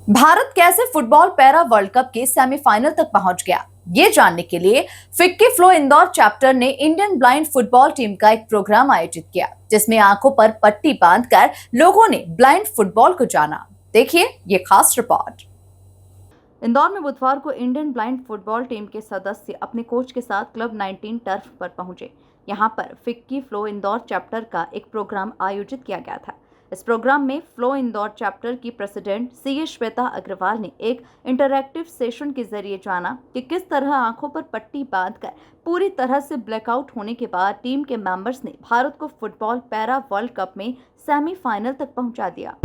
भारत कैसे football para world cup के semifinal तक पहुंच गया, ये जानने के लिए फिक्की फ्लो इंदौर चैप्टर ने इंडियन ब्लाइंड फुटबॉल टीम का एक प्रोग्राम आयोजित किया, जिसमें आंखों पर पट्टी बांधकर लोगों ने ब्लाइंड फुटबॉल को जाना। देखिए ये खास रिपोर्ट। इंदौर में बुधवार को इंडियन ब्लाइंड फुटबॉल टीम के सदस्य अपने कोच के साथ क्लब 19 टर्फ पर पहुंचे। यहां पर फिक्की फ्लो इंदौर चैप्टर का एक प्रोग्राम आयोजित किया गया था। इस प्रोग्राम में फ्लो इंदौर चैप्टर की प्रेसिडेंट सीए श्वेता अग्रवाल ने एक इंटरैक्टिव सेशन के जरिए जाना कि किस तरह आंखों पर पट्टी बांधकर पूरी तरह से ब्लैकआउट होने के बाद टीम के मेंबर्स ने भारत को फुटबॉल पैरा वर्ल्ड कप में सेमीफाइनल तक पहुंचा दिया।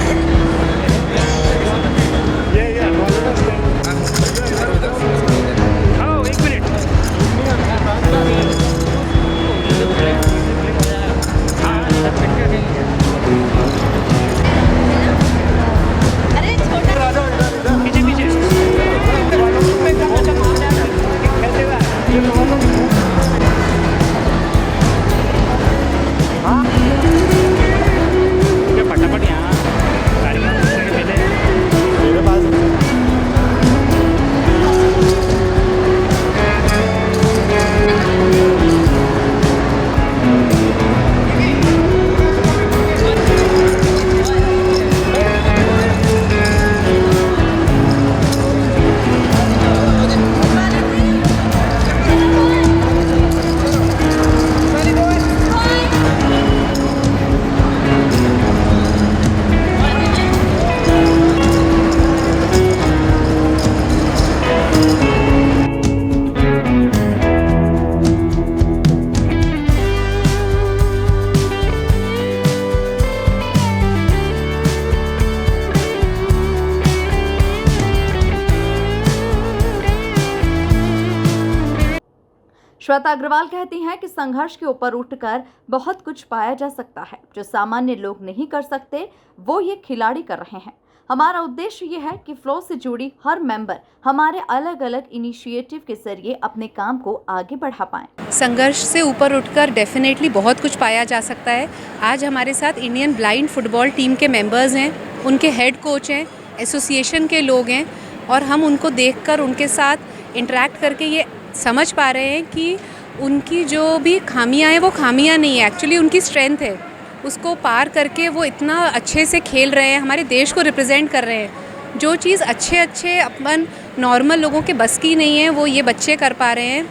श्वेता अग्रवाल कहती हैं कि संघर्ष के ऊपर उठकर बहुत कुछ पाया जा सकता है जो सामान्य लोग नहीं कर सकते, वो ये खिलाड़ी कर रहे हैं। हमारा उद्देश्य ये है कि फ्लो से जुड़ी हर मेंबर हमारे अलग अलग इनिशिएटिव के जरिए अपने काम को आगे बढ़ा पाएं। संघर्ष से ऊपर उठकर डेफिनेटली बहुत कुछ पाया जा सकता है। आज हमारे साथ इंडियन ब्लाइंड फुटबॉल टीम के मेंबर्स हैं, उनके हेड कोच हैं, एसोसिएशन के लोग हैं, और हम उनको देखकर उनके साथ इंटरेक्ट करके ये समझ पा रहे हैं कि उनकी जो भी खामियां हैं वो खामियां नहीं है, एक्चुअली उनकी स्ट्रेंथ है। उसको पार करके वो इतना अच्छे से खेल रहे हैं, हमारे देश को रिप्रेजेंट कर रहे हैं। जो चीज़ अच्छे अपन नॉर्मल लोगों के बस की नहीं है वो ये बच्चे कर पा रहे हैं।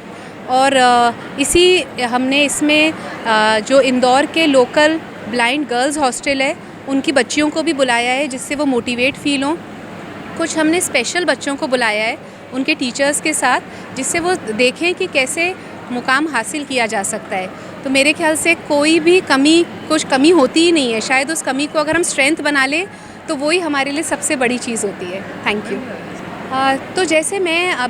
और इसी हमने इसमें जो इंदौर के लोकल ब्लाइंड गर्ल्स हॉस्टल है उनकी बच्चियों को भी बुलाया है, जिससे वो मोटिवेट फील हों। कुछ हमने स्पेशल बच्चों को बुलाया है उनके टीचर्स के साथ, जिससे वो देखें कि कैसे मुकाम हासिल किया जा सकता है। तो मेरे ख्याल से कोई भी कुछ कमी होती ही नहीं है। शायद उस कमी को अगर हम स्ट्रेंथ बना लें तो वही हमारे लिए सबसे बड़ी चीज़ होती है। Thank you. तो जैसे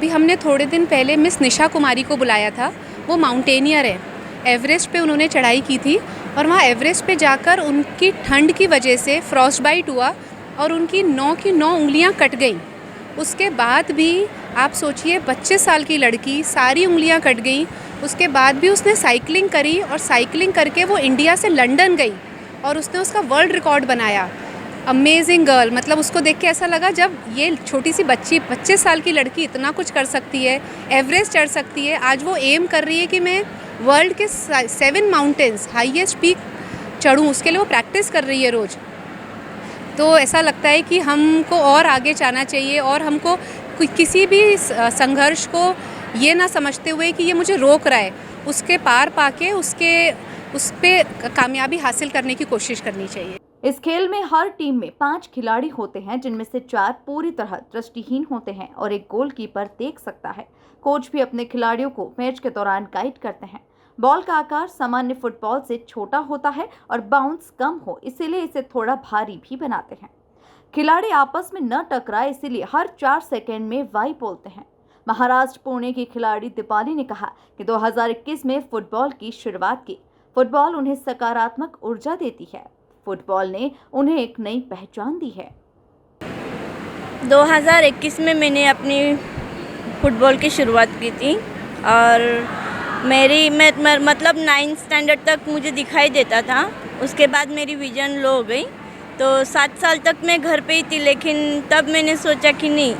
हमने थोड़े दिन पहले मिस निशा कुमारी को बुलाया था। वो माउंटेनियर है, एवरेस्ट पे उन्होंने चढ़ाई की थी, और वहाँ एवरेस्ट पे जाकर उनकी ठंड की वजह से फ्रॉस्ट बाइट हुआ और उनकी 9 की 9 उंगलियाँ कट गईं। उसके बाद भी आप सोचिए 25 साल की लड़की, सारी उंगलियां कट गई। उसके बाद भी उसने साइकिलिंग करी, और साइकिलिंग करके वो इंडिया से लंदन गई और उसने उसका वर्ल्ड रिकॉर्ड बनाया। अमेजिंग गर्ल, मतलब उसको देख के ऐसा लगा जब ये छोटी सी बच्ची 25 साल की लड़की इतना कुछ कर सकती है, एवरेस्ट चढ़ सकती है। आज वो एम कर रही है कि मैं वर्ल्ड के 7 माउंटेन्स हाईएस्ट पीक चढ़ूँ, उसके लिए वो प्रैक्टिस कर रही है रोज़। तो ऐसा लगता है कि हमको और आगे जाना चाहिए, और हमको किसी भी संघर्ष को ये ना समझते हुए कि ये मुझे रोक रहा है, उसके पार पाके उस पे कामयाबी हासिल करने की कोशिश करनी चाहिए। इस खेल में हर टीम में 5 खिलाड़ी होते हैं, जिनमें से 4 पूरी तरह दृष्टिहीन होते हैं और एक गोलकीपर देख सकता है। कोच भी अपने खिलाड़ियों को मैच के दौरान गाइड करते हैं। बॉल का आकार सामान्य फुटबॉल से छोटा होता है और बाउंस कम हो, इसीलिए इसे थोड़ा भारी भी बनाते हैं। खिलाड़ी आपस में न टकराए, इसीलिए हर 4 सेकंड में वाई बोलते हैं। महाराष्ट्र पुणे की खिलाड़ी दीपाली ने कहा कि 2021 में फुटबॉल की शुरुआत की। फुटबॉल उन्हें सकारात्मक ऊर्जा देती है। फुटबॉल ने उन्हें एक नई पहचान दी है। 2021 में मैंने अपनी फुटबॉल की शुरुआत की थी, और मतलब 9th स्टैंडर्ड तक मुझे दिखाई देता था। उसके बाद मेरी विज़न लो हो गई, तो 7 साल तक मैं घर पे ही थी, लेकिन तब मैंने सोचा कि नहीं,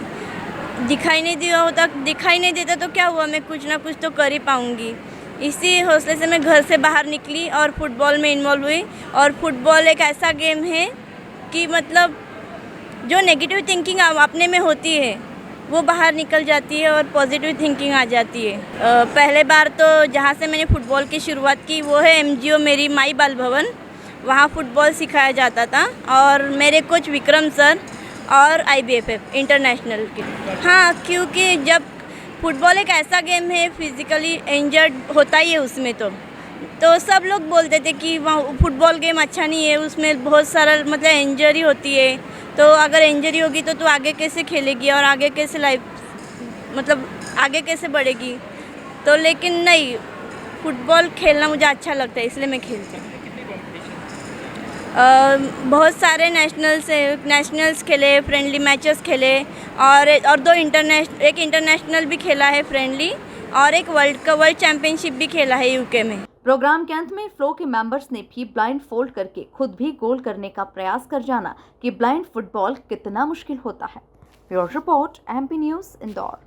दिखाई नहीं देता तो क्या हुआ, मैं कुछ ना कुछ तो कर ही पाऊँगी। इसी हौसले से मैं घर से बाहर निकली और फुटबॉल में इन्वॉल्व हुई। और फुटबॉल एक ऐसा गेम है कि मतलब जो नेगेटिव थिंकिंग अपने में होती है वो बाहर निकल जाती है और पॉजिटिव थिंकिंग आ जाती है। पहले बार तो जहाँ से मैंने फ़ुटबॉल की शुरुआत की वो है MGO मेरी माई बाल भवन, वहाँ फ़ुटबॉल सिखाया जाता था और मेरे कोच विक्रम सर और IBFF इंटरनेशनल के। हाँ, क्योंकि जब फुटबॉल एक ऐसा गेम है फिज़िकली इंजर्ड होता ही है उसमें, तो सब लोग बोलते थे कि वहाँ फुटबॉल गेम अच्छा नहीं है, उसमें बहुत सारा मतलब इंजरी होती है, तो अगर इंजरी होगी तो तू आगे कैसे खेलेगी और आगे कैसे आगे कैसे बढ़ेगी। तो लेकिन नहीं, फुटबॉल खेलना मुझे अच्छा लगता है, इसलिए मैं खेलती हूँ। बहुत सारे नेशनल्स खेले, फ्रेंडली मैचेस खेले और एक इंटरनेशनल भी खेला है फ्रेंडली, और एक वर्ल्ड चैम्पियनशिप भी खेला है UK में। प्रोग्राम के अंत में फ्लो के मेंबर्स ने भी ब्लाइंड फोल्ड करके खुद भी गोल करने का प्रयास कर जाना कि ब्लाइंड फुटबॉल कितना मुश्किल होता है। Bureau report MP news Indore.